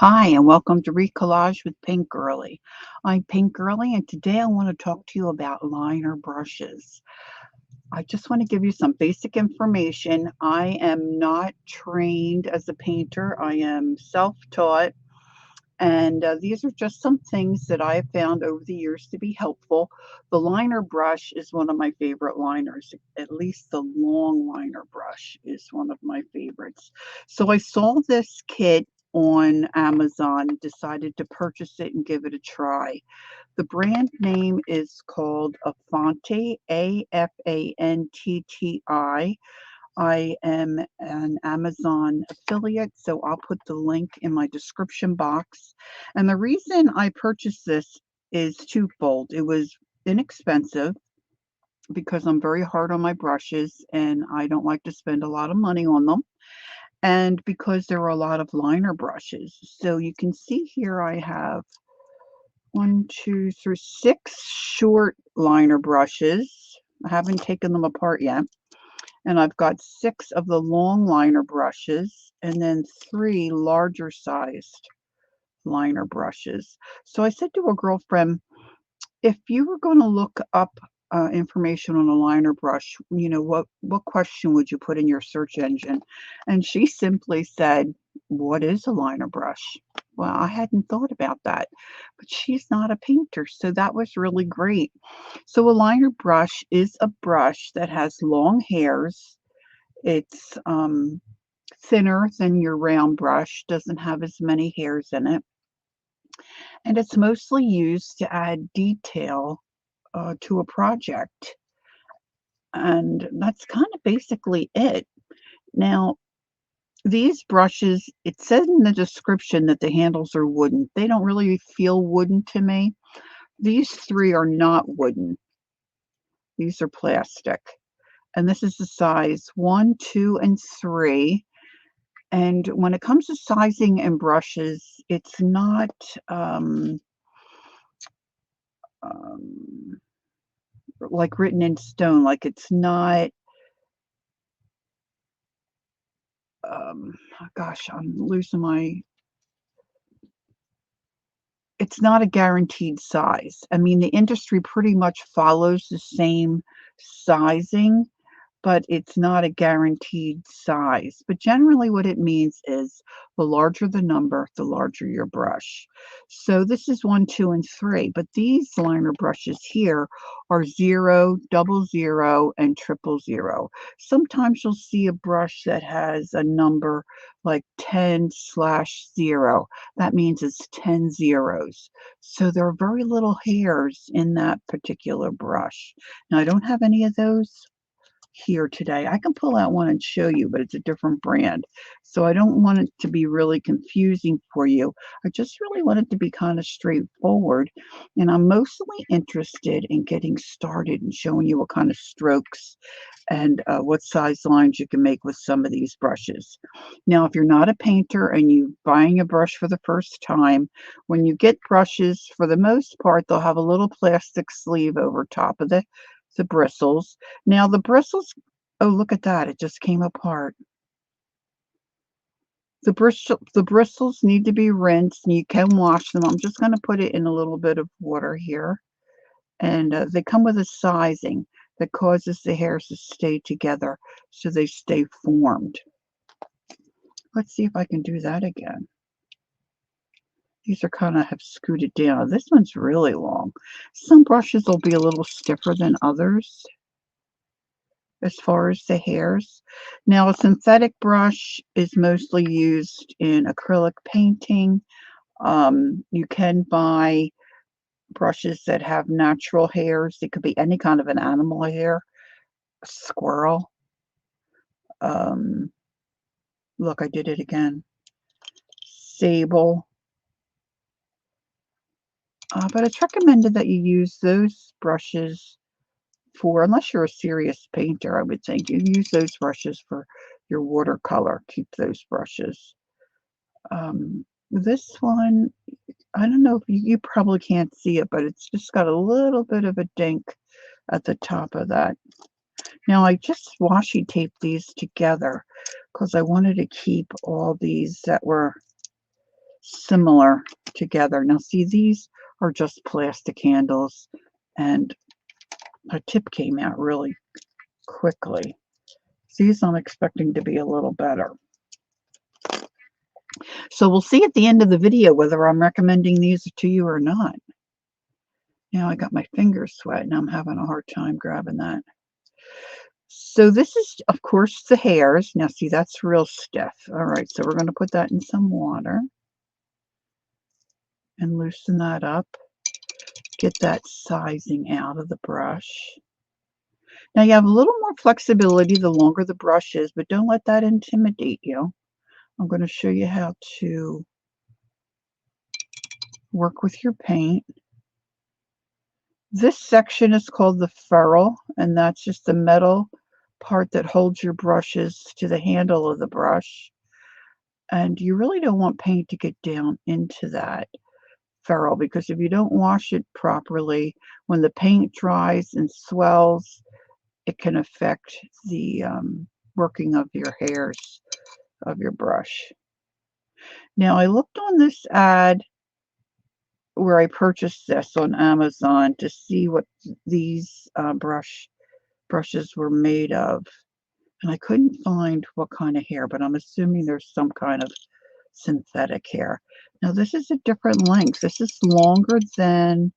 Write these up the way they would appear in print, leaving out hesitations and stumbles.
Hi, and welcome to Recollage with Pink Girly. I'm Pink Girly, and today I want to talk to you about liner brushes. I just want to give you some basic information. I am not trained as a painter, I am self taught, and these are just some things that I have found over the years to be helpful. The liner brush is one of my favorite liners, at least the long liner brush is one of my favorites. So I saw this kit on Amazon, decided to purchase it and give it a try. The brand name is called Afanti, Afantti. I am an Amazon affiliate, so I'll put the link in my description box. And the reason I purchased this is twofold. It was inexpensive because I'm very hard on my brushes and I don't like to spend a lot of money on them. And because there are a lot of liner brushes. So you can see here I have one, two, three, six short liner brushes. I haven't taken them apart yet. And I've got six of the long liner brushes and then three larger sized liner brushes. So I said to a girlfriend, if you were going to look up information on a liner brush, what question would you put in your search engine? And she simply said, "What is a liner brush?" Well, I hadn't thought about that, but she's not a painter, so that was really great. So a liner brush is a brush that has long hairs. It's thinner than your round brush, doesn't have as many hairs in it, and it's mostly used to add detail to a project. And that's kind of basically it. Now, these brushes, it says in the description that the handles are wooden. They don't really feel wooden to me. These three are not wooden. These are plastic. And this is the size 1, 2, and 3. And when it comes to sizing and brushes, it's not um, like written in stone. Like it's not, gosh, I'm losing my, it's not a guaranteed size. I mean, the industry pretty much follows the same sizing, but it's not a guaranteed size. But generally, what it means is the larger the number, the larger your brush. So this is 1, 2, and 3. But these liner brushes here are 0, double zero, and triple zero. Sometimes you'll see a brush that has a number like 10/0. That means it's 10 zeros. So there are very little hairs in that particular brush. Now, I don't have any of those here today. I can pull out one and show you, but it's a different brand. So I don't want it to be really confusing for you. I just really want it to be kind of straightforward. And I'm mostly interested in getting started and showing you what kind of strokes and what size lines you can make with some of these brushes. Now, if you're not a painter and you're buying a brush for the first time, when you get brushes, for the most part, they'll have a little plastic sleeve over top of the bristles. Now the bristles, oh, look at that, it just came apart. The bristles need to be rinsed, and you can wash them. I'm just gonna put it in a little bit of water here, and, they come with a sizing that causes the hairs to stay together so they stay formed. Let's see if I can do that again. These are kinda have scooted down. This one's really long. Some brushes will be a little stiffer than others as far as the hairs. Now, a synthetic brush is mostly used in acrylic painting. You can buy brushes that have natural hairs. It could be any kind of an animal hair, a squirrel. Um, Look, I did it again. Sable. But it's recommended that you use those brushes for, unless you're a serious painter, I would think, you use those brushes for your watercolor. Keep those brushes. This one, I don't know if you probably can't see it, but it's just got a little bit of a dink at the top of that. Now I just washi taped these together because I wanted to keep all these that were similar together. Now see, these are just plastic handles, and a tip came out really quickly. These I'm expecting to be a little better. So we'll see at the end of the video whether I'm recommending these to you or not. Now I got my fingers sweating. I'm having a hard time grabbing that. So this is, of course, the hairs. Now see, that's real stiff. All right, so we're going to put that in some water and loosen that up. Get that sizing out of the brush. Now you have a little more flexibility the longer the brush is, but don't let that intimidate you. I'm going to show you how to work with your paint. This section is called the ferrule, and that's just the metal part that holds your brushes to the handle of the brush. And you really don't want paint to get down into that ferrule, because if you don't wash it properly, when the paint dries and swells, it can affect the working of your hairs of your brush. Now I looked on this ad where I purchased this on Amazon to see what these brushes were made of, and I couldn't find what kind of hair, but I'm assuming there's some kind of synthetic hair. Now this is a different length. This is longer than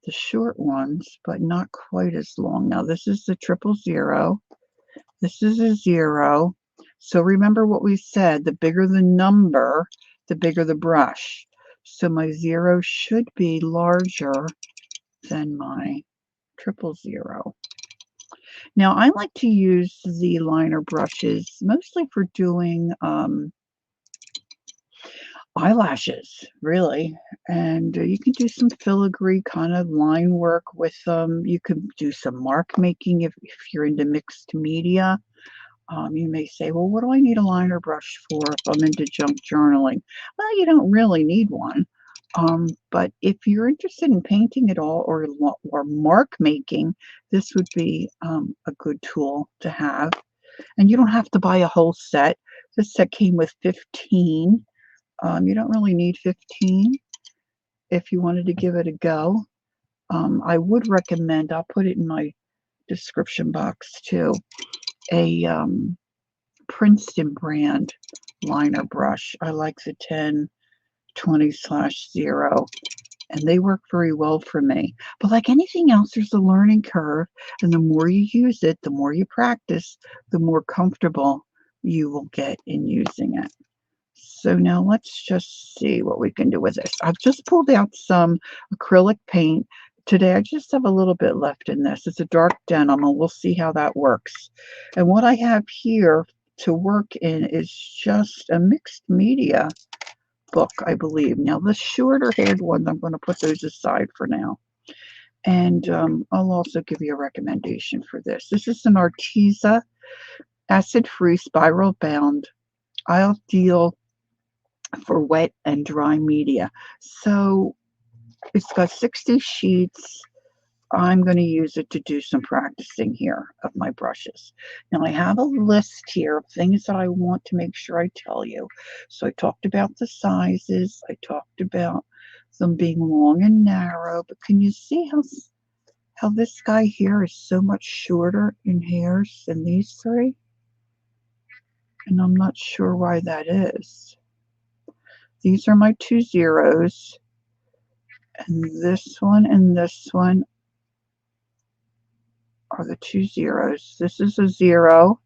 the short ones, but not quite as long. Now this is the 000. This is a 0. So remember what we said, the bigger the number, the bigger the brush. So my 0 should be larger than my 000. Now I like to use the liner brushes mostly for doing eyelashes, really. And you can do some filigree kind of line work with them. You can do some mark making if you're into mixed media. You may say, well, what do I need a liner brush for if I'm into junk journaling? Well, you don't really need one. But if you're interested in painting at all, or mark making, this would be a good tool to have. And you don't have to buy a whole set. This set came with 15. You don't really need 15 if you wanted to give it a go. I would recommend, I'll put it in my description box too, a Princeton brand liner brush. I like the 1020/0, and they work very well for me. But like anything else, there's a learning curve, and the more you use it, the more you practice, the more comfortable you will get in using it. So now let's just see what we can do with this. I've just pulled out some acrylic paint. Today I just have a little bit left in this. It's a dark denim, and we'll see how that works. And what I have here to work in is just a mixed media book, I believe. Now the shorter haired ones, I'm going to put those aside for now. And I'll also give you a recommendation for this. This is an Arteza acid-free spiral bound ideal for wet and dry media. So it's got 60 sheets. I'm going to use it to do some practicing here of my brushes. Now I have a list here of things that I want to make sure I tell you. So I talked about the sizes. I talked about them being long and narrow. But can you see how this guy here is so much shorter in hairs than these three? And I'm not sure why that is. These are my 2 zeros, and this one are the 2 zeros. This is a 0.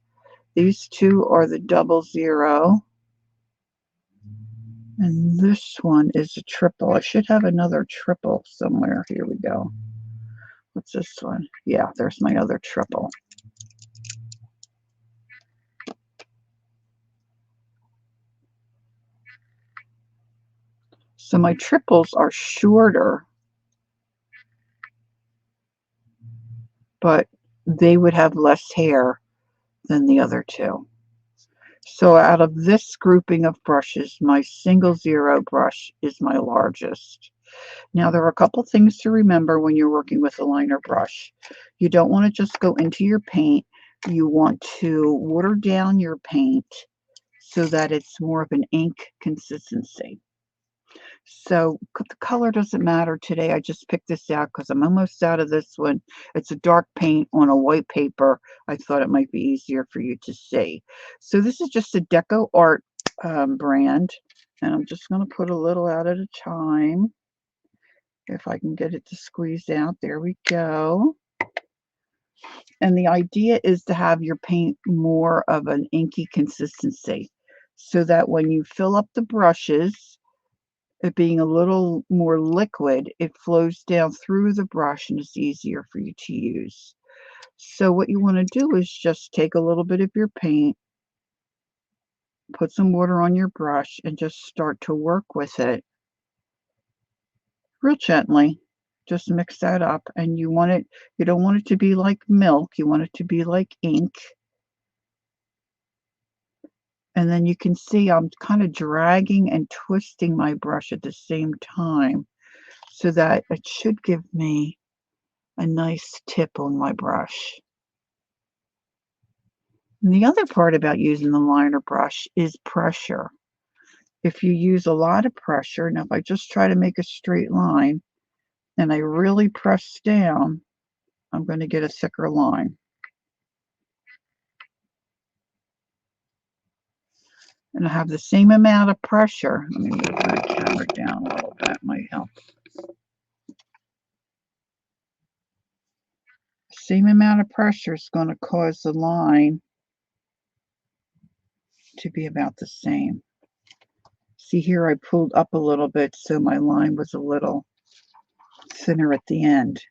These two are the 00. And this one is a triple. I should have another triple somewhere. Here we go. What's this one? Yeah, there's my other triple. So my triples are shorter, but they would have less hair than the other two. So out of this grouping of brushes, my single 0 brush is my largest. Now there are a couple things to remember when you're working with a liner brush. You don't want to just go into your paint. You want to water down your paint so that it's more of an ink consistency. So the color doesn't matter today. I just picked this out because I'm almost out of this one. It's a dark paint on a white paper. I thought it might be easier for you to see. So this is just a Deco Art brand, and I'm just going to put a little out at a time. If I can get it to squeeze out. There we go. And the idea is to have your paint more of an inky consistency so that when you fill up the brushes, it being a little more liquid, it flows down through the brush and it's easier for you to use. So what you want to do is just take a little bit of your paint, put some water on your brush, and just start to work with it real gently. Just mix that up, and you don't want it to be like milk, you want it to be like ink. And then you can see I'm kind of dragging and twisting my brush at the same time so that it should give me a nice tip on my brush. And the other part about using the liner brush is pressure. If you use a lot of pressure, now if I just try to make a straight line and I really press down, I'm going to get a thicker line. And I have the same amount of pressure. Let me move my camera down a little bit, might help. Same amount of pressure is going to cause the line to be about the same. See here, I pulled up a little bit so my line was a little thinner at the end.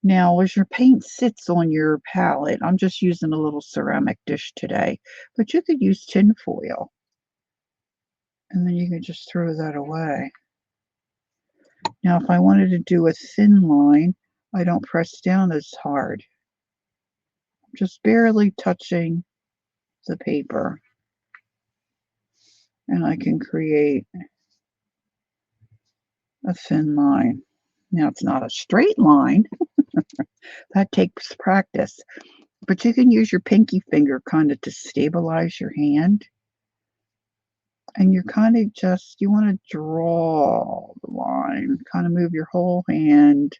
Now, as your paint sits on your palette, I'm just using a little ceramic dish today, but you could use tin foil, and then you can just throw that away. Now, if I wanted to do a thin line, I don't press down as hard. I'm just barely touching the paper, and I can create a thin line. Now, it's not a straight line. That takes practice. But you can use your pinky finger kind of to stabilize your hand. And you're kind of just, you want to draw the line, kind of move your whole hand.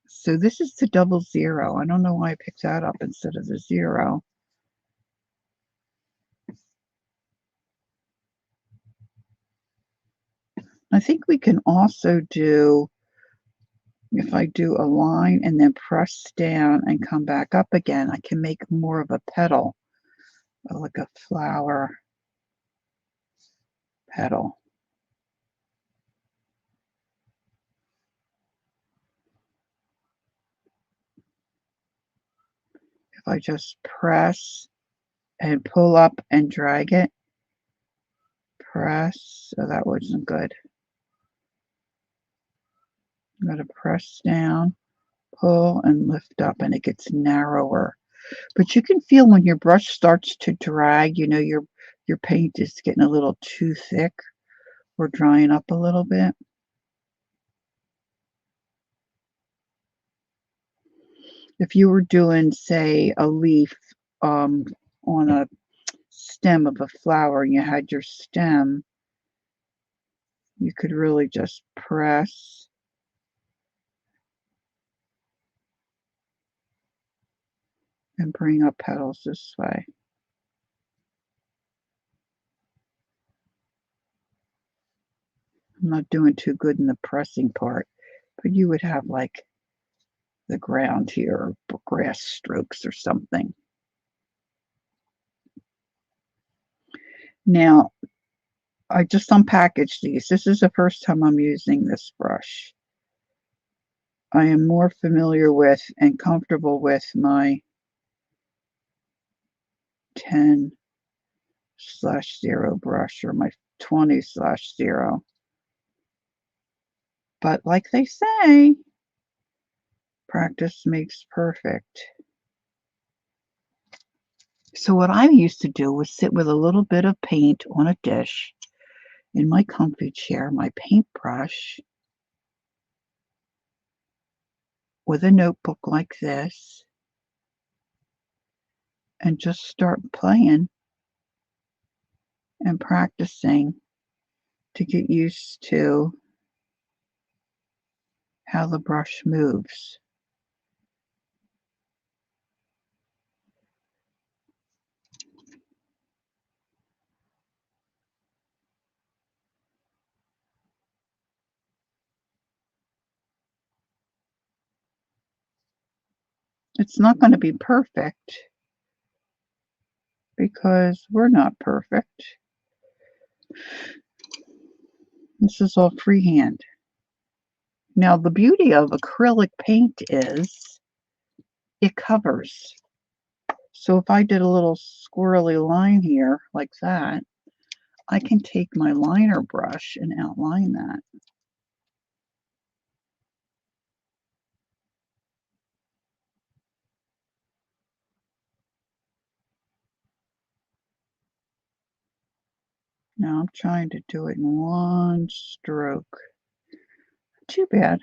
So this is the 00. I don't know why I picked that up instead of the 0. I think we can also do, if I do a line and then press down and come back up again, I can make more of a petal, like a flower petal. If I just press and pull up and drag it, press, so that wasn't good. I'm going to press down, pull, and lift up, and it gets narrower. But you can feel when your brush starts to drag, you know, your paint is getting a little too thick or drying up a little bit. If you were doing, say, a leaf on a stem of a flower and you had your stem, you could really just press and bring up petals this way. I'm not doing too good in the pressing part, but you would have like the ground here, or grass strokes or something. Now, I just unpackaged these. This is the first time I'm using this brush. I am more familiar with and comfortable with my 10/0 brush or my 20/0. But like they say, practice makes perfect. So what I used to do was sit with a little bit of paint on a dish in my comfy chair, my paintbrush, with a notebook like this, and just start playing and practicing to get used to how the brush moves. It's not going to be perfect because we're not perfect. This is all freehand. Now, the beauty of acrylic paint is it covers. So if I did a little squirrely line here like that, I can take my liner brush and outline that. Now I'm trying to do it in one stroke. Too bad.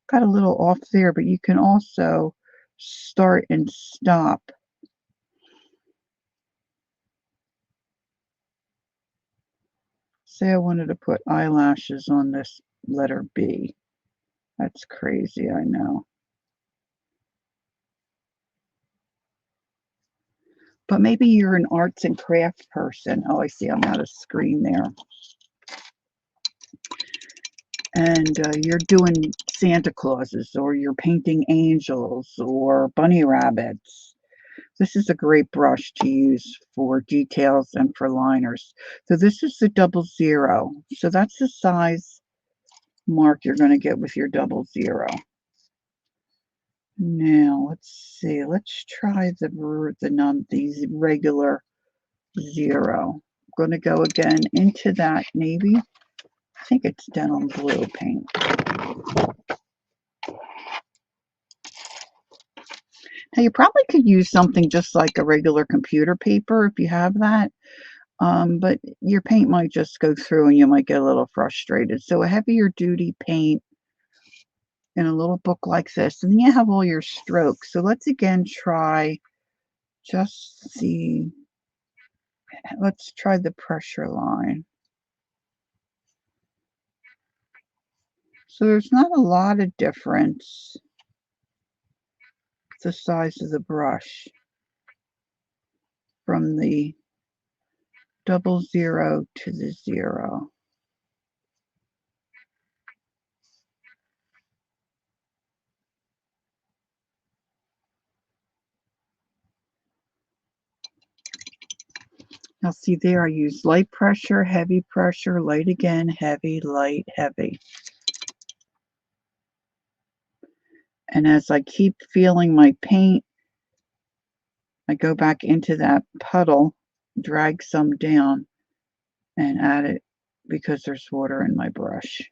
Got a little off there, but you can also start and stop. Say I wanted to put eyelashes on this letter B. That's crazy, I know. But maybe you're an arts and crafts person. Oh, I see I'm out of screen there. And you're doing Santa Clauses, or you're painting angels or bunny rabbits. This is a great brush to use for details and for liners. So this is the 00. So that's the size mark you're going to get with your 00. Now let's see. Let's try the regular 0. I'm going to go again into that navy. I think it's denim blue paint. Now you probably could use something just like a regular computer paper if you have that. But your paint might just go through and you might get a little frustrated. So a heavier duty paint in a little book like this, and then you have all your strokes. So let's again try let's try the pressure line. So there's not a lot of difference, the size of the brush from the 00 to the 0. Now see there, I use light pressure, heavy pressure, light again, heavy, light, heavy. And as I keep feeling my paint, I go back into that puddle, drag some down, and add it because there's water in my brush.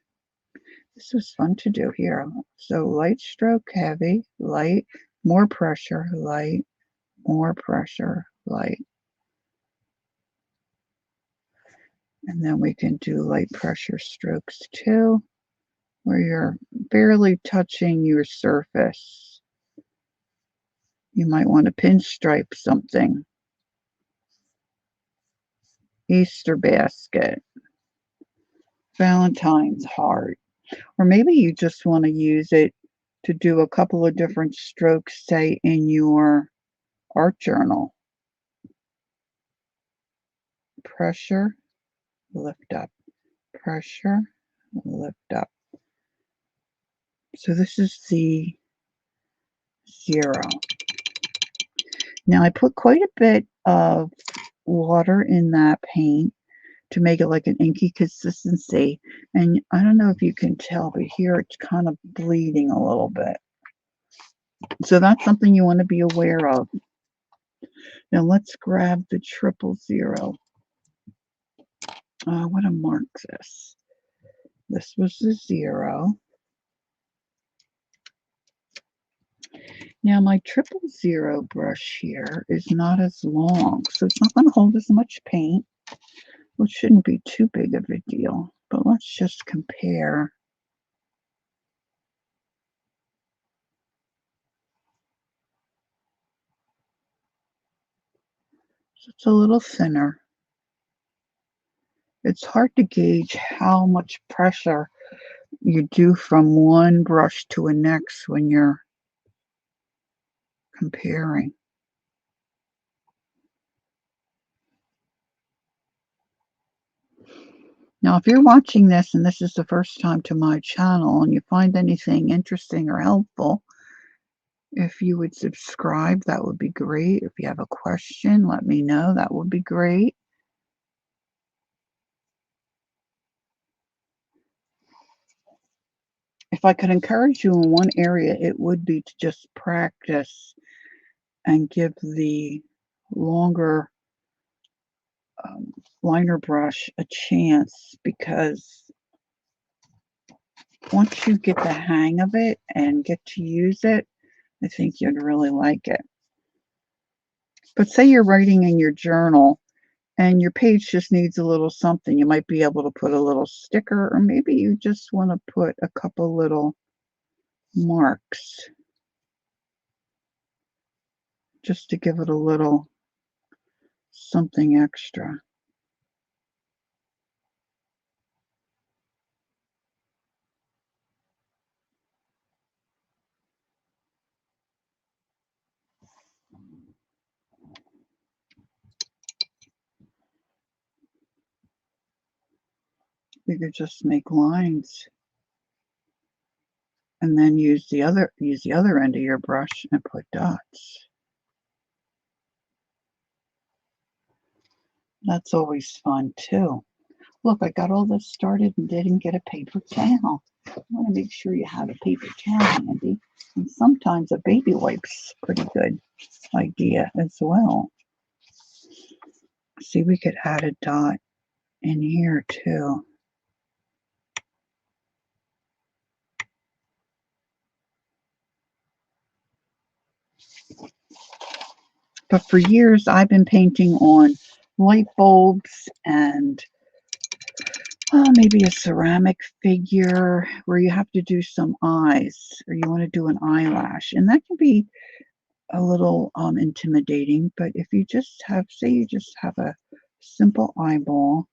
This was fun to do here. So light stroke, heavy, light, more pressure, light, more pressure, light. And then we can do light pressure strokes too, where you're barely touching your surface. You might want to pinstripe something. Easter basket, Valentine's heart. Or maybe you just want to use it to do a couple of different strokes, say in your art journal. Pressure, lift up, pressure, lift up. So this is the 0. Now I put quite a bit of water in that paint to make it like an inky consistency. And I don't know if you can tell, but here it's kind of bleeding a little bit. So that's something you want to be aware of. Now let's grab the 000. I want to mark this. This was the 0. Now my 000 brush here is not as long, so it's not going to hold as much paint, which shouldn't be too big of a deal. But let's just compare. So it's a little thinner. It's hard to gauge how much pressure you do from one brush to a next when you're comparing. Now, if you're watching this and this is the first time to my channel and you find anything interesting or helpful, if you would subscribe, that would be great. If you have a question, let me know. That would be great. If I could encourage you in one area, it would be to just practice and give the longer liner brush a chance, because once you get the hang of it and get to use it, I think you'd really like it. But say you're writing in your journal and your page just needs a little something. You might be able to put a little sticker, or maybe you just want to put a couple little marks just to give it a little something extra. You could just make lines and then use the other end of your brush and put dots. That's always fun too. Look, I got all this started and didn't get a paper towel. I want to make sure you have a paper towel handy. And sometimes a baby wipe's a pretty good idea as well. See, we could add a dot in here too. But for years, I've been painting on light bulbs and maybe a ceramic figure where you have to do some eyes, or you want to do an eyelash. And that can be a little intimidating, but if you just have, say you just have a simple eyeball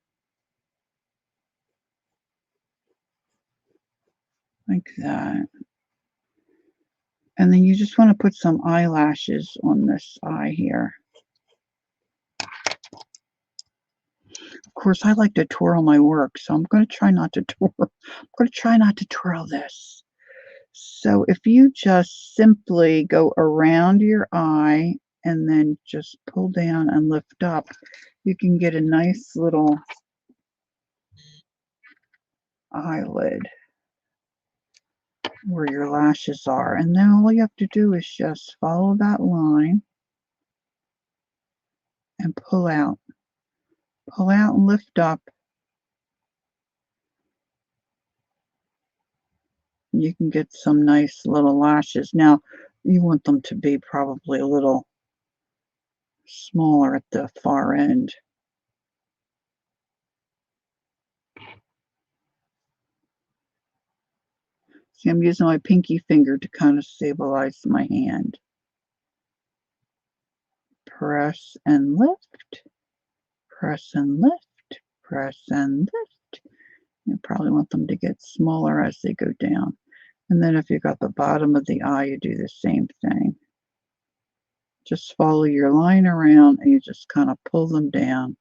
like that, and then you just want to put some eyelashes on this eye here. Of course, I like to twirl my work, so I'm going to try not to twirl. I'm going to try not to twirl this. So if you just simply go around your eye and then just pull down and lift up, you can get a nice little eyelid where your lashes are. And then all you have to do is just follow that line and pull out. Pull out and lift up. You can get some nice little lashes. Now, you want them to be probably a little smaller at the far end. See, I'm using my pinky finger to kind of stabilize my hand. Press and lift, press and lift, press and lift. You probably want them to get smaller as they go down. And then if you got the bottom of the eye, you do the same thing. Just follow your line around and you just kind of pull them down.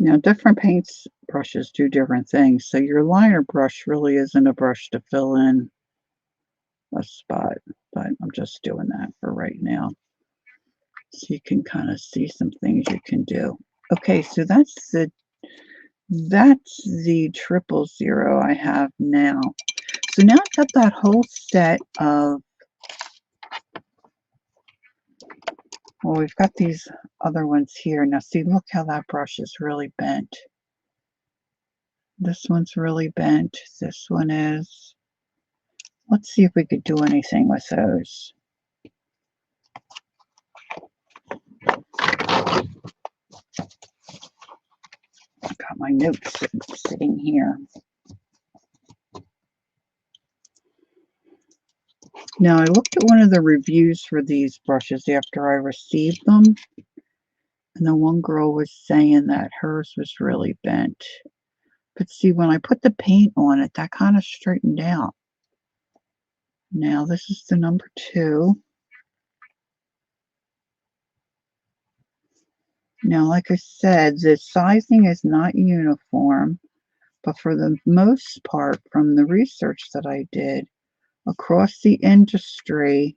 Now, different paints brushes do different things. So your liner brush really isn't a brush to fill in a spot, but I'm just doing that for right now. So you can kind of see some things you can do. Okay, so that's the 000 I have now. So now I've got that whole set of, well, we've got these other ones here. Now see, look how that brush is really bent. This one's really bent. This one is. Let's see if we could do anything with those. got my notes sitting here. Now, I looked at one of the reviews for these brushes after I received them, and the one girl was saying that hers was really bent. But see, when I put the paint on it, that kind of straightened out. Now, this is the number 2. Now, like I said, the sizing is not uniform, but for the most part, from the research that I did across the industry,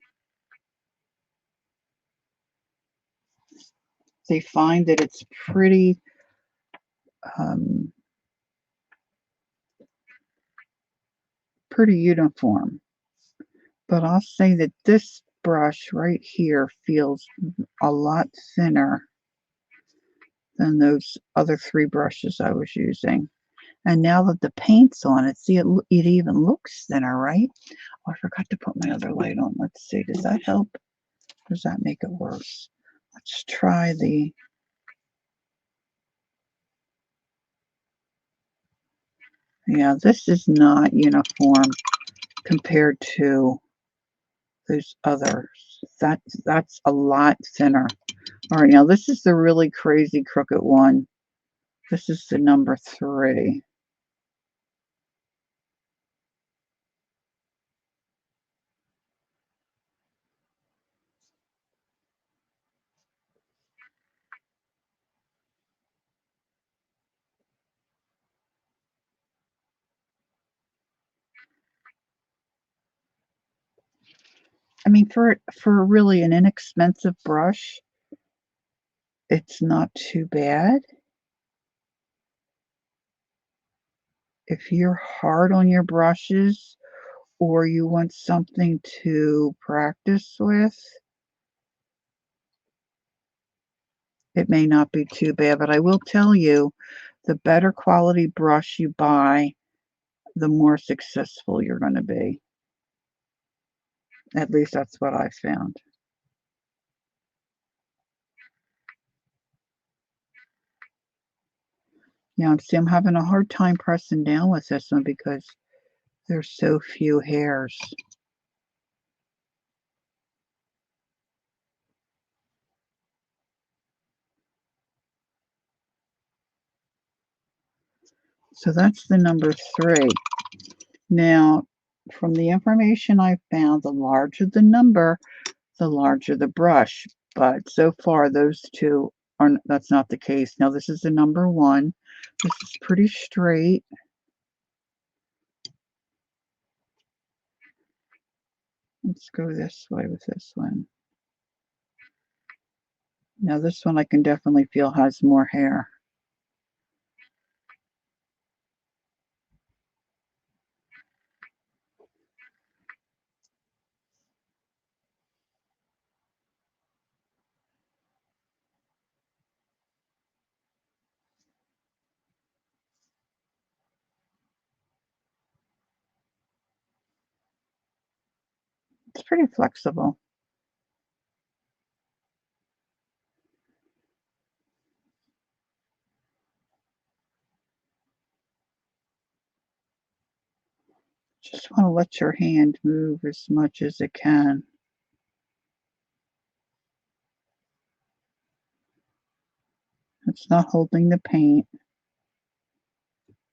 they find that it's pretty pretty uniform. But I'll say that this brush right here feels a lot thinner than those other 3 brushes I was using. And now that the paint's on it, see, it even looks thinner, right? Oh, I forgot to put my other light on. Let's see, does that help? Or does that make it worse? Let's try the... Yeah, this is not uniform compared to those others. That's a lot thinner. All right, now this is the really crazy crooked one. This is the number 3. I mean, for really an inexpensive brush, it's not too bad. If you're hard on your brushes or you want something to practice with, it may not be too bad. But I will tell you, the better quality brush you buy, the more successful you're going to be. At least that's what I found. Yeah, see, I'm having a hard time pressing down with this one because there's so few hairs. So that's the number 3. Now, from the information I found, the larger the number, the larger the brush. But so far, those two that's not the case. Now, this is the number 1. This is pretty straight. Let's go this way with this one. Now, this one I can definitely feel has more hair. It's pretty flexible. Just want to let your hand move as much as it can. It's not holding the paint.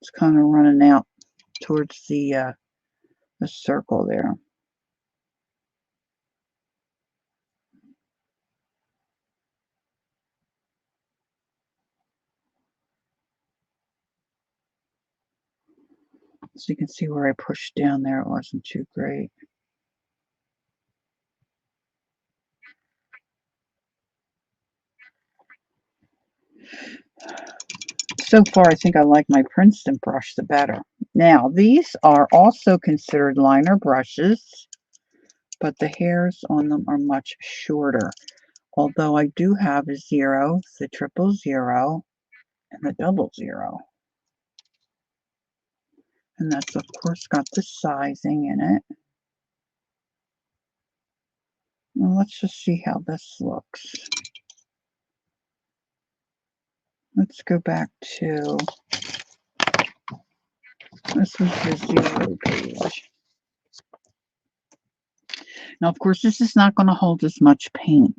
It's kind of running out towards the circle there. So you can see where I pushed down there, it wasn't too great. So far, I think I like my Princeton brush the better. Now, these are also considered liner brushes, but the hairs on them are much shorter. Although I do have a 0, the 000, and the 00. And that's, of course, got the sizing in it. Well, let's just see how this looks. let's go back to, this was the 0 page. Now, of course, this is not going to hold as much paint.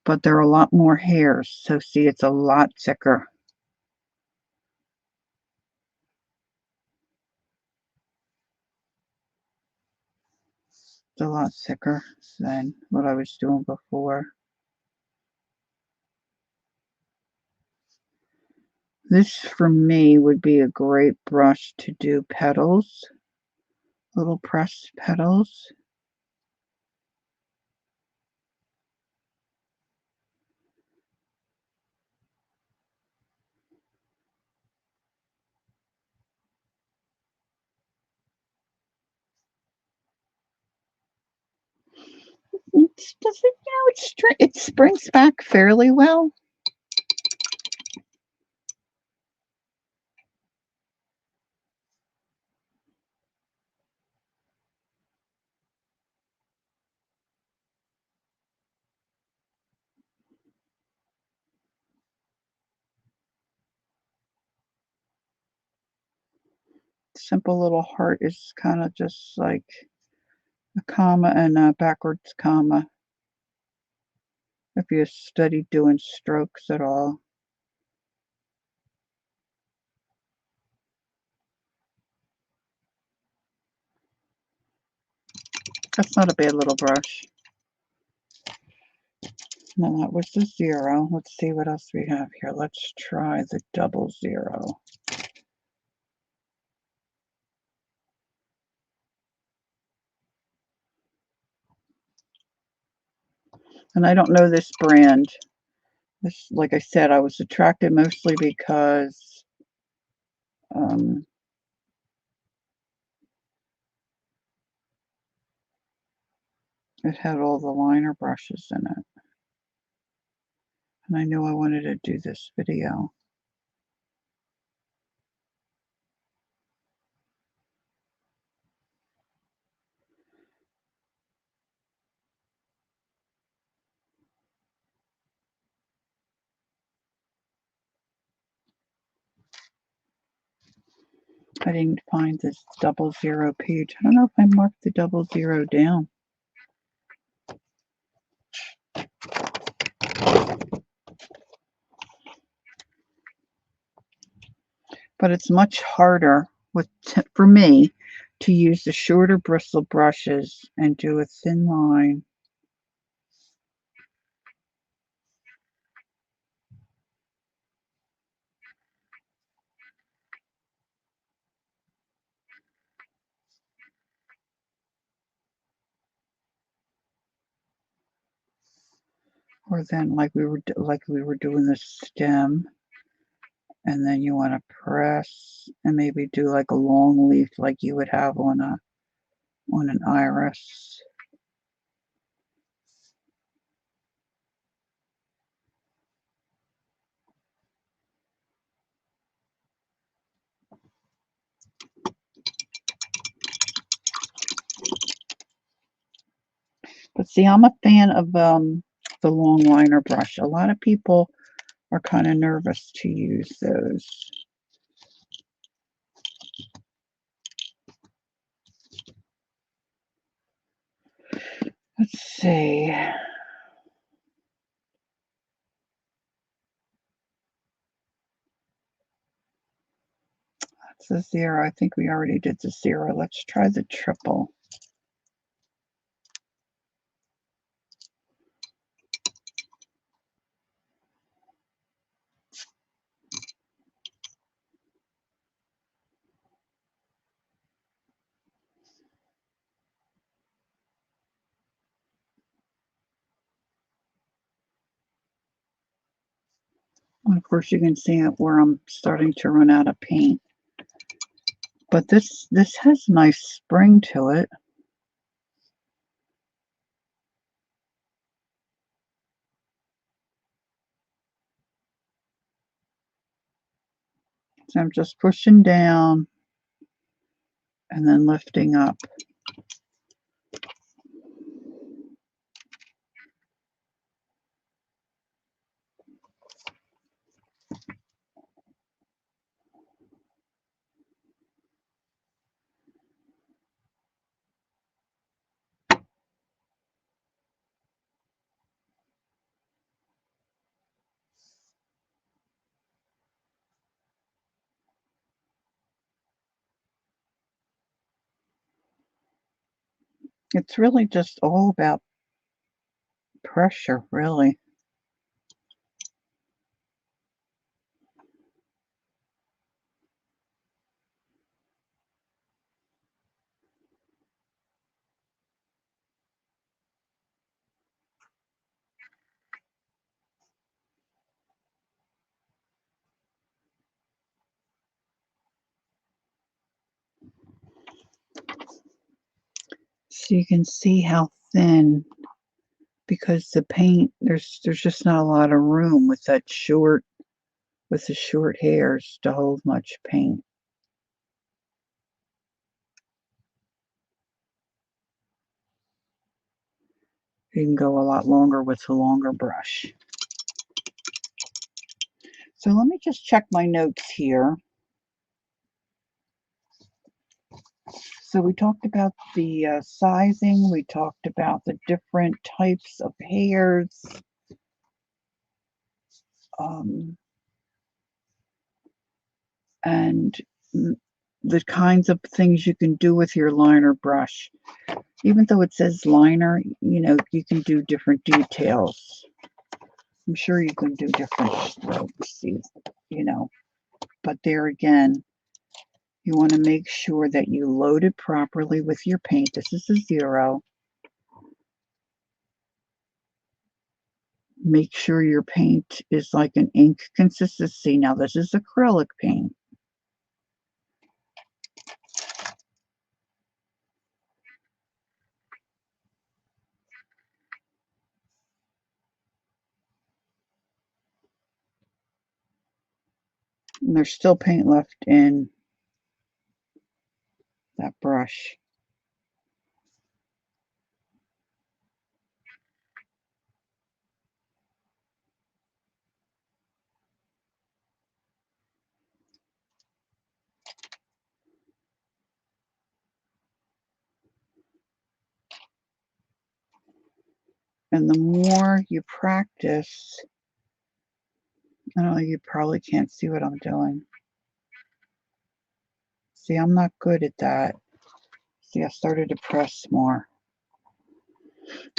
But there are a lot more hairs, so see, it's a lot thicker. It's a lot thicker than what I was doing before. This, for me, would be a great brush to do petals, little pressed petals. It doesn't, it springs back fairly well. Simple little heart is kind of just like a comma and a backwards comma. If you study doing strokes at all. That's not a bad little brush. Now that was the 0. Let's see what else we have here. Let's try the 00. And I don't know this brand. This, like I said, I was attracted mostly because it had all the liner brushes in it. And I knew I wanted to do this video. I didn't find this 00 page. I don't know if I marked the 00 down. But it's much harder for me to use the shorter bristle brushes and do a thin line. Or then like we were doing the stem, and then you want to press and maybe do like a long leaf like you would have on an iris. But see, I'm a fan of the long liner brush. A lot of people are kind of nervous to use those. Let's see. That's a 0. I think we already did the 0. Let's try the triple. And of course, you can see it where I'm starting to run out of paint. But this has nice spring to it. So I'm just pushing down and then lifting up. It's really just all about pressure, really. So you can see how thin, because the paint, there's just not a lot of room with the short hairs to hold much paint. You can go a lot longer with a longer brush. So let me just check my notes here. So we talked about the sizing, we talked about the different types of hairs, and the kinds of things you can do with your liner brush. Even though it says liner, you can do different details. I'm sure you can do different strokes, but there again, you want to make sure that you load it properly with your paint. This is a 0. Make sure your paint is like an ink consistency. Now, this is acrylic paint. And there's still paint left in that brush. And the more you practice, I don't know, you probably can't see what I'm doing. See, I'm not good at that. See, I started to press more.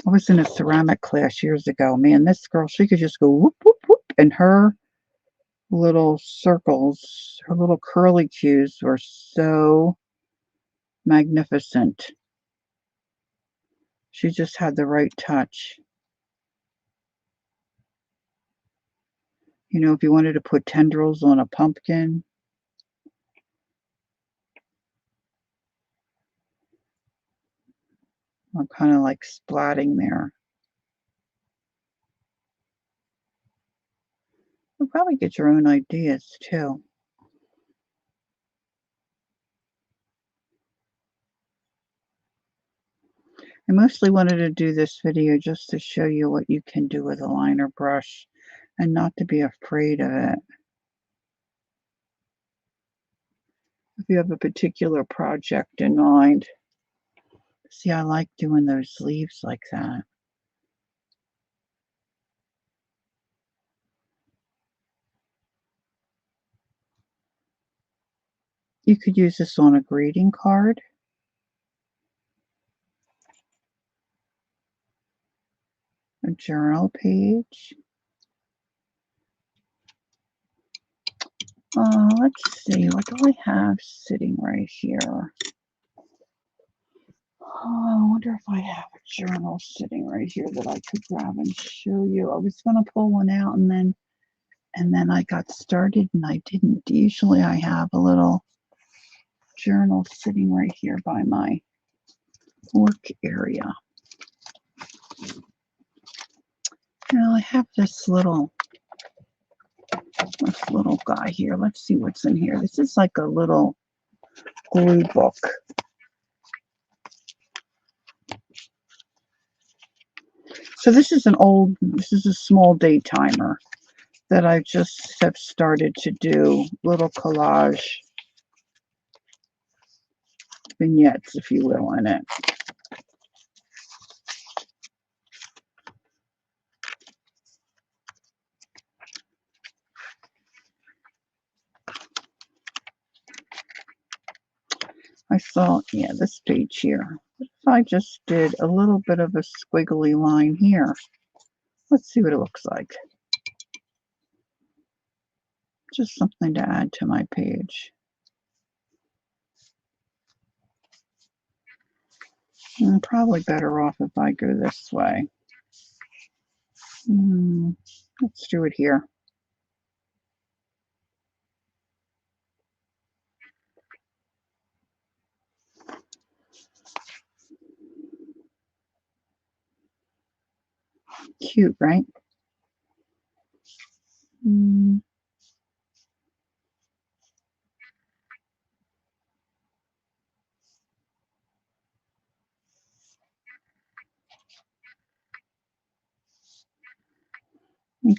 I was in a ceramic class years ago. Man, this girl, she could just go whoop, whoop, whoop. And her little circles, her little curly cues were so magnificent. She just had the right touch. If you wanted to put tendrils on a pumpkin, I'm kind of like splatting there. You'll probably get your own ideas too. I mostly wanted to do this video just to show you what you can do with a liner brush and not to be afraid of it. If you have a particular project in mind. See, I like doing those leaves like that. You could use this on a greeting card. A journal page. Let's see, what do I have sitting right here? I wonder if I have a journal sitting right here that I could grab and show you. I was going to pull one out and then I got started and I didn't. Usually I have a little journal sitting right here by my work area. Now I have this little guy here. Let's see what's in here. This is like a little glue book. So this is a small day timer that I just have started to do little collage vignettes, if you will, in it. I saw, yeah, this page here. What if I just did a little bit of a squiggly line here? Let's see what it looks like. Just something to add to my page. I'm probably better off if I go this way. Let's do it here. Cute, right? I'm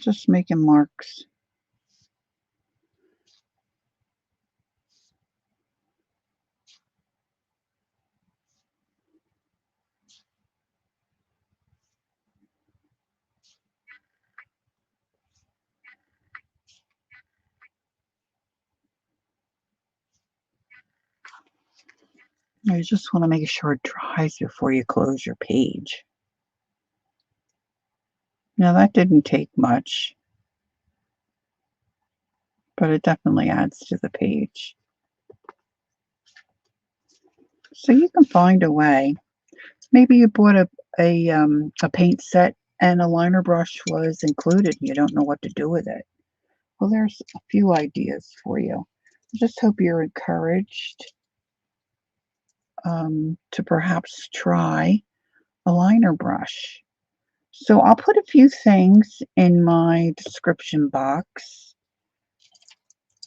just making marks. You just want to make sure it dries before you close your page. Now that didn't take much, but it definitely adds to the page. So you can find a way. Maybe you bought a paint set and a liner brush was included. You don't know what to do with it. Well, there's a few ideas for you. I just hope you're encouraged to perhaps try a liner brush. So I'll put a few things in my description box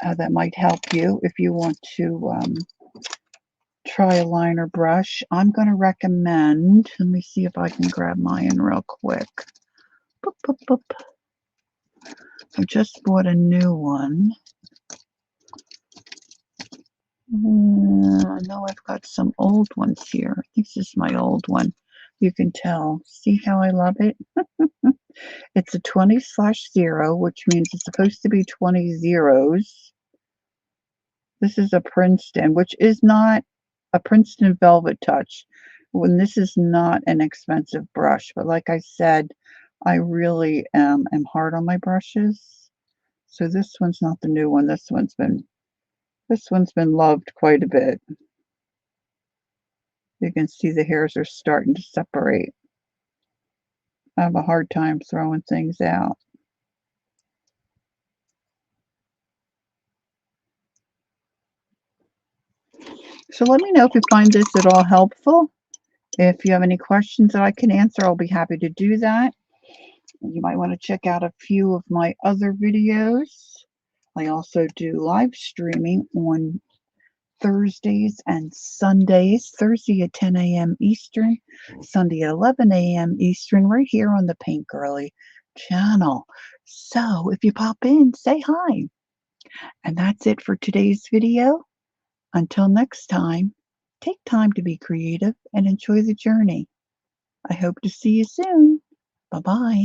that might help you if you want to try a liner brush. I'm going to recommend, let me see if I can grab mine real quick. Boop, boop, boop. I just bought a new one. I know I've got some old ones here. This is my old one. You can tell. See how I love it? It's a 20/0, which means it's supposed to be 20 zeros. This is a Princeton, which is not a Princeton Velvet Touch. When this is not an expensive brush, but like I said, I really am hard on my brushes. So this one's not the new one. This one's been loved quite a bit. You can see the hairs are starting to separate. I have a hard time throwing things out. So let me know if you find this at all helpful. If you have any questions that I can answer, I'll be happy to do that. You might want to check out a few of my other videos. I also do live streaming on Thursdays and Sundays. Thursday at 10 a.m. Eastern, Sunday at 11 a.m. Eastern, right here on the Paint Girly channel. So if you pop in, say hi. And that's it for today's video. Until next time, take time to be creative and enjoy the journey. I hope to see you soon. Bye-bye.